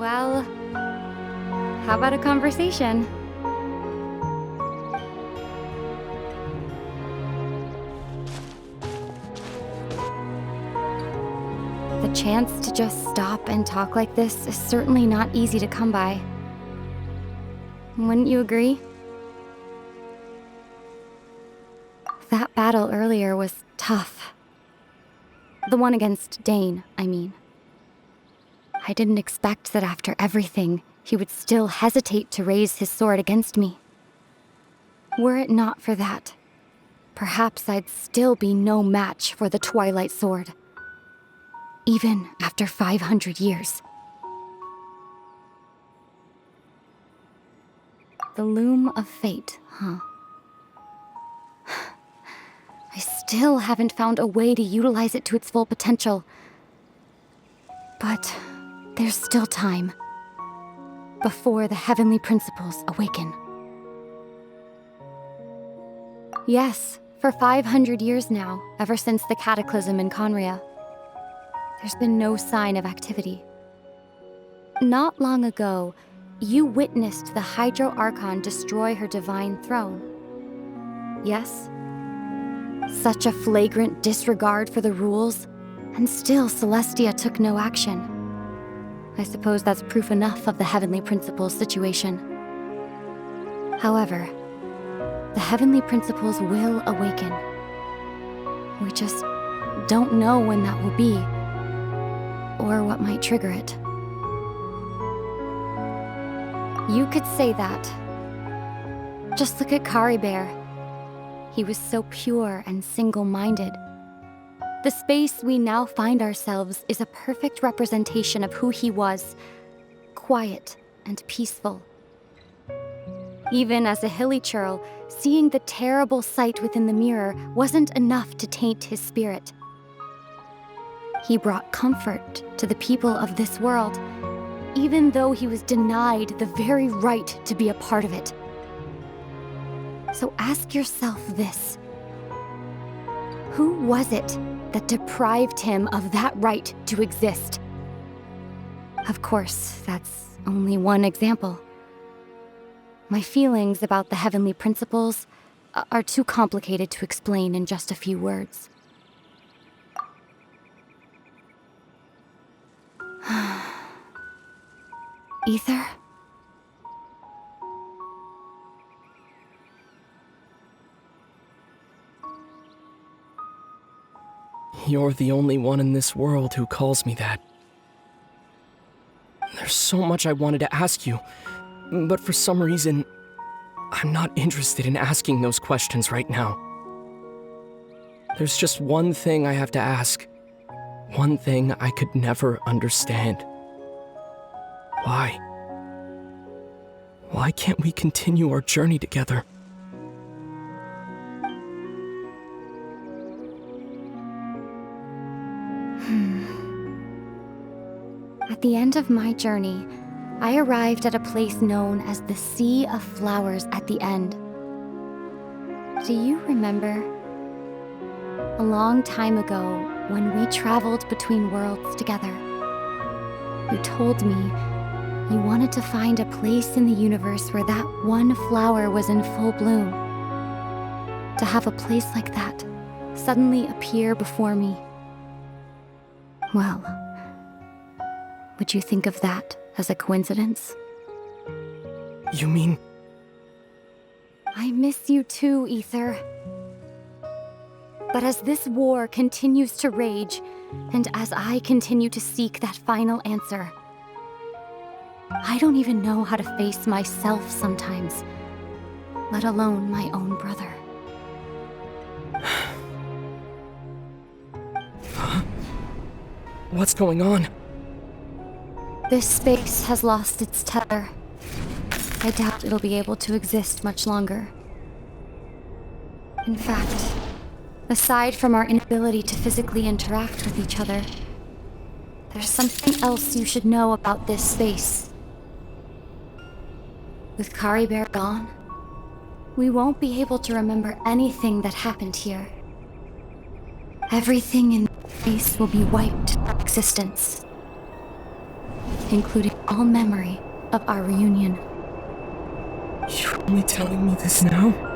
Well, how about a conversation? The chance to just stop and talk like this is certainly not easy to come by. Wouldn't you agree? That battle earlier was tough. The one against Dane, I mean. I didn't expect that after everything, he would still hesitate to raise his sword against me. Were it not for that, perhaps I'd still be no match for the Twilight Sword. Even after 500 years. The Loom of Fate, huh? I still haven't found a way to utilize it to its full potential. But there's still time. Before the heavenly principles awaken. Yes, for 500 years now, ever since the cataclysm in Conria, there's been no sign of activity. Not long ago, you witnessed the Hydro Archon destroy her divine throne. Yes? Such a flagrant disregard for the rules, and still Celestia took no action. I suppose that's proof enough of the Heavenly Principles situation. However, the Heavenly Principles will awaken. We just don't know when that will be, or what might trigger it. You could say that. Just look at Caribert. He was so pure and single-minded. The space we now find ourselves is a perfect representation of who he was, quiet and peaceful. Even as a hilly churl, seeing the terrible sight within the mirror wasn't enough to taint his spirit. He brought comfort to the people of this world, even though he was denied the very right to be a part of it. So ask yourself this. Who was it that deprived him of that right to exist? Of course, that's only one example. My feelings about the Heavenly Principles are too complicated to explain in just a few words. Aether? You're the only one in this world who calls me that. There's so much I wanted to ask you, but for some reason, I'm not interested in asking those questions right now. There's just one thing I have to ask. One thing I could never understand. Why? Why can't we continue our journey together? At the end of my journey, I arrived at a place known as the Sea of Flowers at the End. Do you remember? A long time ago, when we traveled between worlds together, you told me you wanted to find a place in the universe where that one flower was in full bloom. To have a place like that suddenly appear before me. Well, would you think of that as a coincidence? You mean... I miss you too, Aether. But as this war continues to rage, and as I continue to seek that final answer, I don't even know how to face myself sometimes, let alone my own brother. What's going on? This space has lost its tether. I doubt it'll be able to exist much longer. In fact, aside from our inability to physically interact with each other, there's something else you should know about this space. With Caribert gone, we won't be able to remember anything that happened here. Everything in space will be wiped from existence. including all memory of our reunion. You're only telling me this now?